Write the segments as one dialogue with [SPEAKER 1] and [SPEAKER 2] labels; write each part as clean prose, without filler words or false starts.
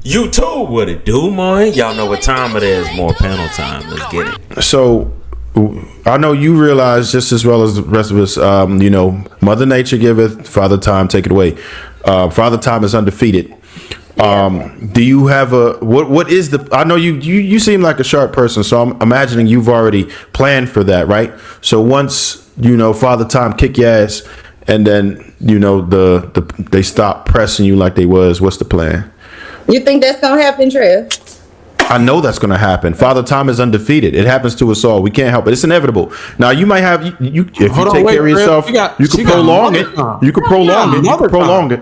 [SPEAKER 1] YouTube, what it do, man? Y'all know what time it is. More panel time. Let's get it.
[SPEAKER 2] So I know you realize just as well as the rest of us, Mother Nature giveth, Father Time take it away. Father Time is undefeated. Do you have what is the, I know you seem like a sharp person, so I'm imagining you've already planned for that, right? So once, Father Time kick your ass and then, they stop pressing you like they was, what's the plan?
[SPEAKER 3] You think that's gonna happen, Trev?
[SPEAKER 2] I know that's going to happen. Father Time is undefeated. It happens to us all. We can't help it. It's inevitable. Now you might have if you take care of yourself, you can prolong it. You can prolong it. You can prolong it.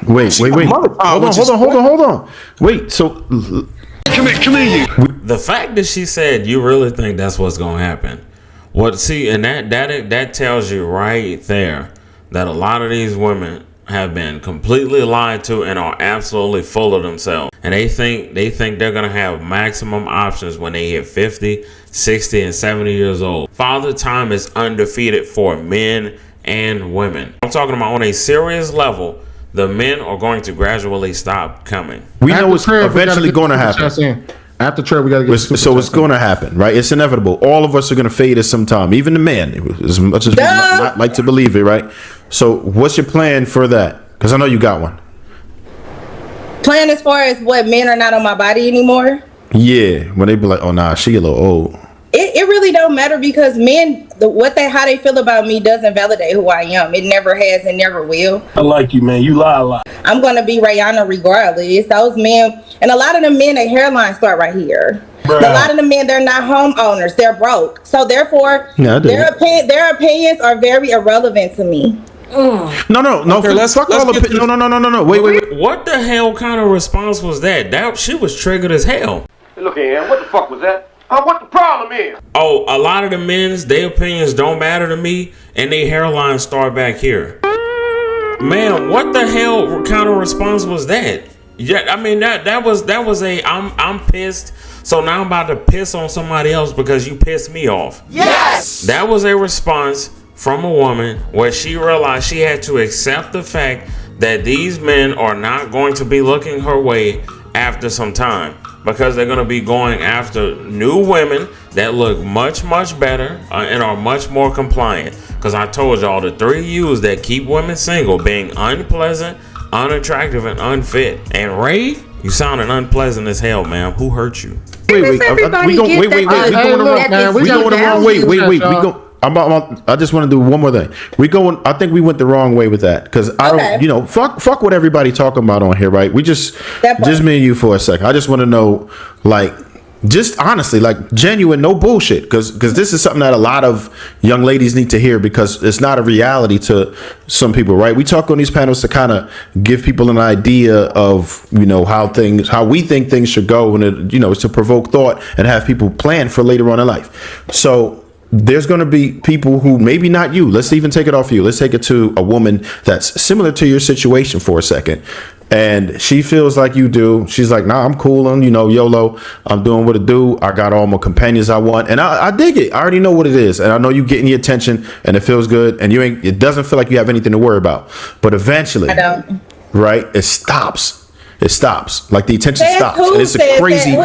[SPEAKER 2] Wait. Hold on. Wait. So
[SPEAKER 4] come here.
[SPEAKER 1] The fact that she said you really think that's what's going to happen. And that tells you right there that a lot of these women have been completely lied to and are absolutely full of themselves. And they think they're going to have maximum options when they hit 50, 60, and 70 years old. Father Time is undefeated for men and women. I'm talking about on a serious level, the men are going to gradually stop coming.
[SPEAKER 2] We know it's eventually going to happen.
[SPEAKER 5] After Trev, we got to get
[SPEAKER 2] so it's going to happen, right? It's inevitable. All of us are going to fade at some time, even the man, as much as we not like to believe it, right? So what's your plan for that? Because I know you got one.
[SPEAKER 3] Plan as far as what, men are not on my body anymore?
[SPEAKER 2] Yeah, when they be like, oh nah, she a little old.
[SPEAKER 3] It really don't matter because men, how they feel about me doesn't validate who I am. It never has and never will.
[SPEAKER 4] I like you, man. You lie a lot.
[SPEAKER 3] I'm gonna be Rihanna regardless. Those men, and a lot of the men, their hairlines start right here. Bruh. A lot of the men, they're not homeowners. They're broke. So therefore, their opinions are very irrelevant to me.
[SPEAKER 2] No.
[SPEAKER 1] Okay,
[SPEAKER 2] fuck all opinions. No. Wait.
[SPEAKER 1] What the hell kind of response was that? She was triggered as hell.
[SPEAKER 6] Hey, look here, what the fuck was that? What the problem is?
[SPEAKER 1] Oh, a lot of the men's, their opinions don't matter to me, and their hairlines start back here. Man, what the hell kind of response was that? Yeah, I mean that was a I'm pissed, so now I'm about to piss on somebody else because you pissed me off.
[SPEAKER 6] Yes!
[SPEAKER 1] That was a response from a woman where she realized she had to accept the fact that these men are not going to be looking her way after some time, because they're going to be going after new women that look much, much better and are much more compliant. Because I told y'all the 3 U's that keep women single: being unpleasant, unattractive, and unfit. And Ray, you sounding unpleasant as hell, ma'am. Who hurt you?
[SPEAKER 2] Wait. We going the wrong way. Wait. I just want to do one more thing. I think we went the wrong way with that because I don't, fuck what everybody talking about on here, right? We just me and you for a second. I just want to know, like, just honestly, like, genuine, no bullshit, because this is something that a lot of young ladies need to hear because it's not a reality to some people, right? We talk on these panels to kind of give people an idea of, how we think things should go, and it's to provoke thought and have people plan for later on in life. So there's going to be people who, maybe not you, let's even take it off you, let's take it to a woman that's similar to your situation for a second, and she feels like you do. She's like, nah, I'm cool on, YOLO, I'm doing what it do, I got all my companions I want, and I dig it. I already know what it is, and I know you getting the attention, and it feels good, and it doesn't feel like you have anything to worry about, but eventually, right, it stops, like the attention stops, and it's a crazy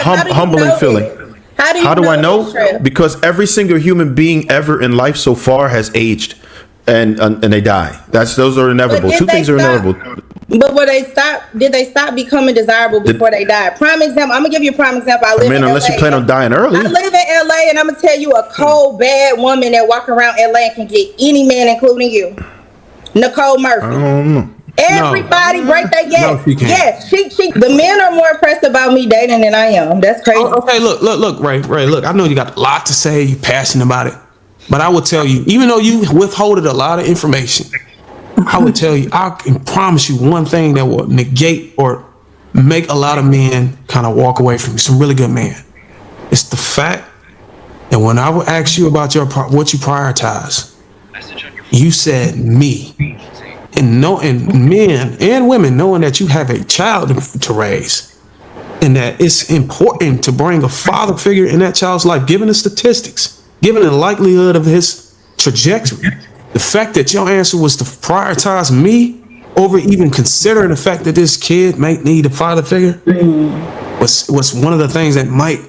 [SPEAKER 2] humbling feeling. How do I know? Because every single human being ever in life so far has aged, and they die. Those are inevitable. Two things are inevitable.
[SPEAKER 3] But did they stop becoming desirable before they died? Prime example. I'm gonna give you a prime example.
[SPEAKER 2] Unless you plan on dying early.
[SPEAKER 3] I live in LA, and I'm gonna tell you a cold, bad woman that walk around LA and can get any man, including you. Nicole Murphy.
[SPEAKER 2] I don't know.
[SPEAKER 3] Everybody break their yes. She the men are more impressed about me dating than I am. That's crazy.
[SPEAKER 5] Okay, look, Ray, look, I know you got a lot to say, you're passionate about it, but I will tell you, even though you withholded a lot of information, I would tell you, I can promise you one thing that will negate or make a lot of men kind of walk away from you, some really good men. It's the fact that when I would ask you about what you prioritize, you said me. And men and women knowing that you have a child to raise, and that it's important to bring a father figure in that child's life, given the statistics, given the likelihood of his trajectory. The fact that your answer was to prioritize me over even considering the fact that this kid might need a father figure was one of the things that might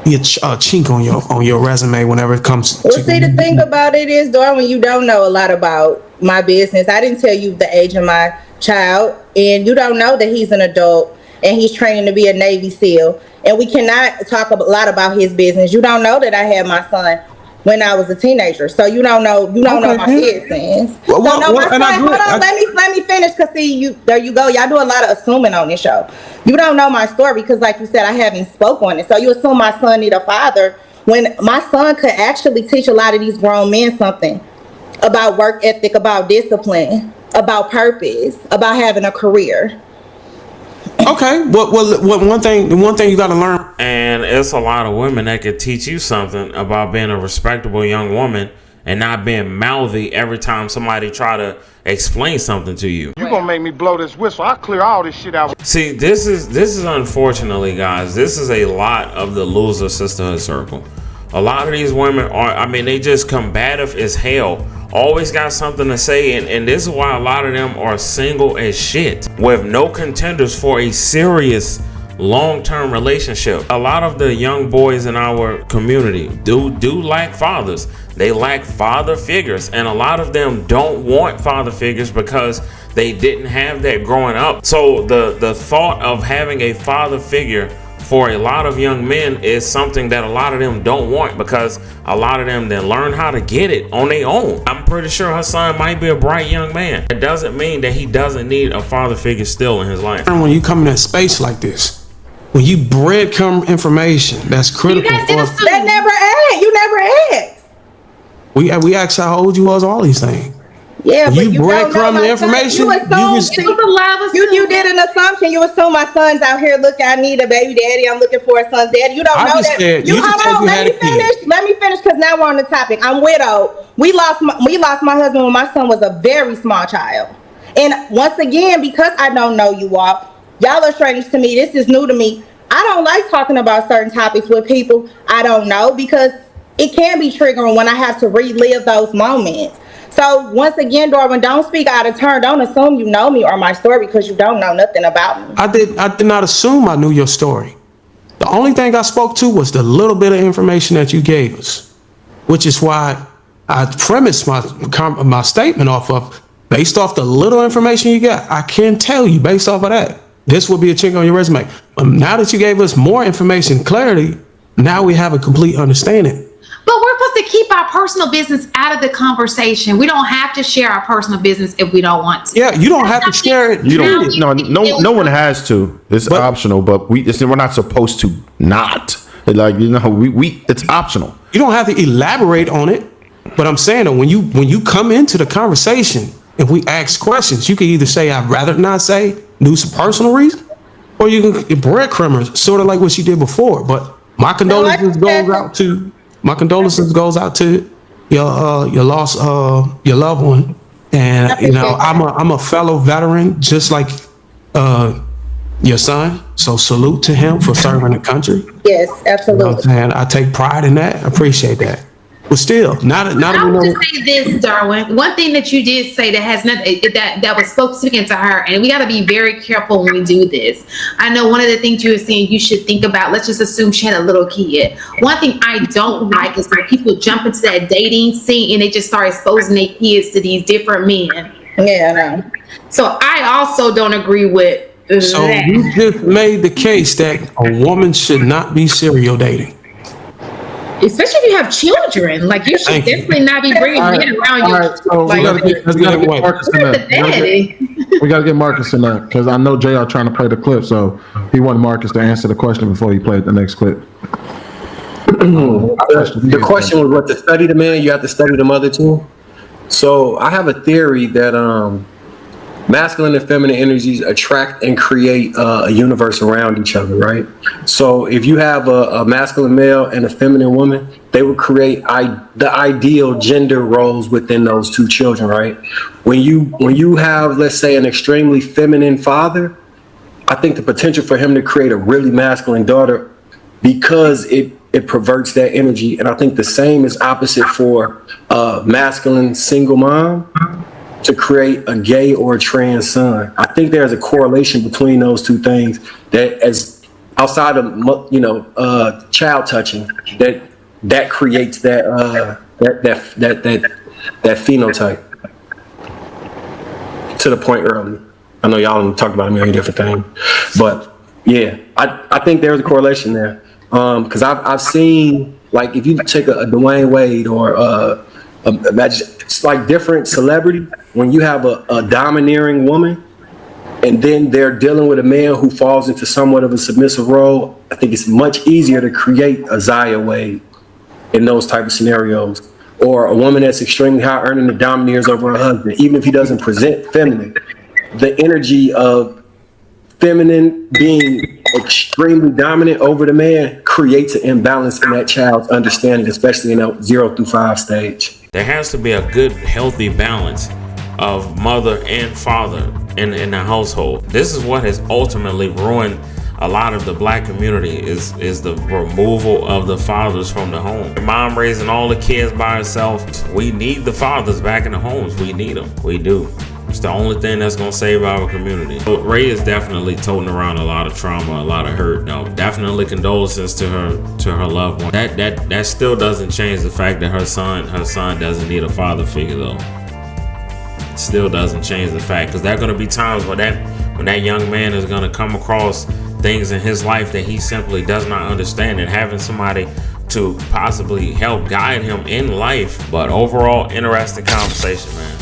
[SPEAKER 5] be a chink on your resume whenever it comes
[SPEAKER 3] to. See, the thing about it is, Darwin, you don't know a lot about my business. I didn't tell you the age of my child, and you don't know that he's an adult and he's training to be a Navy SEAL. And we cannot talk a lot about his business. You don't know that I had my son when I was a teenager, so you don't know my business. Hold on, let me finish, cause see, there you go. Y'all do a lot of assuming on this show. You don't know my story because, like you said, I haven't spoke on it. So you assume my son need a father when my son could actually teach a lot of these grown men something about work ethic, about discipline, about purpose, about having a career.
[SPEAKER 5] Okay, well, one thing you got to learn,
[SPEAKER 1] and it's a lot of women that could teach you something about being a respectable young woman and not being mouthy every time somebody try to explain something to you.
[SPEAKER 6] You gonna make me blow this whistle? I'll clear all this shit out.
[SPEAKER 1] See, this is unfortunately, guys, this is a lot of the loser sisterhood circle. A lot of these women they just combative as hell. Always got something to say, and this is why a lot of them are single as shit with no contenders for a serious long-term relationship. A lot of the young boys in our community do lack fathers. They lack father figures, and a lot of them don't want father figures because they didn't have that growing up. So the thought of having a father figure for a lot of young men is something that a lot of them don't want, because a lot of them then learn how to get it on their own. I'm pretty sure her son might be a bright young man. It doesn't mean that he doesn't need a father figure still in his life.
[SPEAKER 5] When you come in a space like this, when you breadcrumb information that's critical for us.
[SPEAKER 3] That never asked. You never asked.
[SPEAKER 5] We asked how old you was, all these things.
[SPEAKER 3] Yeah, but you
[SPEAKER 5] breadcrumb the information.
[SPEAKER 3] You did an assumption. You assume my son's out here. Look, I need a baby daddy. I'm looking for a son's daddy. You don't know that. Let me finish, because now we're on the topic. I'm widowed. We lost my husband when my son was a very small child. And once again, because I don't know you all, y'all are strangers to me. This is new to me. I don't like talking about certain topics with people I don't know, because it can be triggering when I have to relive those moments. So once again, Darwin, don't speak out of turn. Don't assume you know me or my story because you don't know nothing about me.
[SPEAKER 5] I did not assume I knew your story. The only thing I spoke to was the little bit of information that you gave us, which is why I premised my statement based off the little information you got. I can tell you based off of that, this will be a chink on your resume. But now that you gave us more information, clarity, now we have a complete understanding.
[SPEAKER 7] But we're supposed to keep our personal business out of the conversation. We don't have to share our personal business if we don't want to.
[SPEAKER 5] Yeah, you don't have to share it.
[SPEAKER 2] You don't. No one has to. It's optional, but we're not supposed to not. It's optional.
[SPEAKER 5] You don't have to elaborate on it. But I'm saying that when you come into the conversation and we ask questions, you can either say I'd rather not say, do some personal reason, or you can get breadcrumbers, sort of like what you did before. But my condolences goes out to your lost your loved one, and I'm a fellow veteran just like your son. So salute to him for serving the country.
[SPEAKER 3] Yes, absolutely.
[SPEAKER 5] You know what I'm saying? I take pride in that. I appreciate that. But still, not.
[SPEAKER 7] I would just say this, Darwin. One thing that you did say that has nothing that was speaking to her, and we got to be very careful when we do this. I know one of the things you were saying you should think about. Let's just assume she had a little kid. One thing I don't like is when people jump into that dating scene and they just start exposing their kids to these different men.
[SPEAKER 3] Yeah, I know.
[SPEAKER 7] So I also don't agree with.
[SPEAKER 5] So you just made the case that a woman should not be serial dating.
[SPEAKER 7] Especially if you have children, like you should definitely not be bringing men around you.
[SPEAKER 8] Right, so we gotta get Marcus in that. We gotta get Marcus in that because I know JR trying to play the clip, so he wanted Marcus to answer the question before he played the next clip.
[SPEAKER 9] The question was what to study the man. You have to study the mother too. So I have a theory that masculine and feminine energies attract and create a universe around each other, right? So if you have a masculine male and a feminine woman, they would create the ideal gender roles within those two children, right? When you have, let's say, an extremely feminine father, I think the potential for him to create a really masculine daughter, because it perverts that energy. And I think the same is opposite for a masculine single mom. to create a gay or a trans son. I think there's a correlation between those two things that, as outside of child touching, that creates that phenotype. To the point earlier, I know y'all talked about a million different things, but yeah, I think there's a correlation there. Because I've seen, like, if you take a Dwayne Wade or it's like different celebrity, when you have a domineering woman and then they're dealing with a man who falls into somewhat of a submissive role, I think it's much easier to create a Zaya Wade in those type of scenarios. Or a woman that's extremely high earning that domineers over her husband, even if he doesn't present feminine, the energy of feminine being extremely dominant over the man creates an imbalance in that child's understanding, especially in that 0 through 5 stage.
[SPEAKER 1] There has to be a good, healthy balance of mother and father in the household. This is what has ultimately ruined a lot of the black community is the removal of the fathers from the home. Mom raising all the kids by herself. We need the fathers back in the homes. We need them. We do. It's the only thing that's gonna save our community. But Ray is definitely toting around a lot of trauma, a lot of hurt. No, definitely condolences to her loved one. That still doesn't change the fact that her son doesn't need a father figure though. It still doesn't change the fact, because there are gonna be times when that young man is gonna come across things in his life that he simply does not understand, and having somebody to possibly help guide him in life. But overall, interesting conversation, man.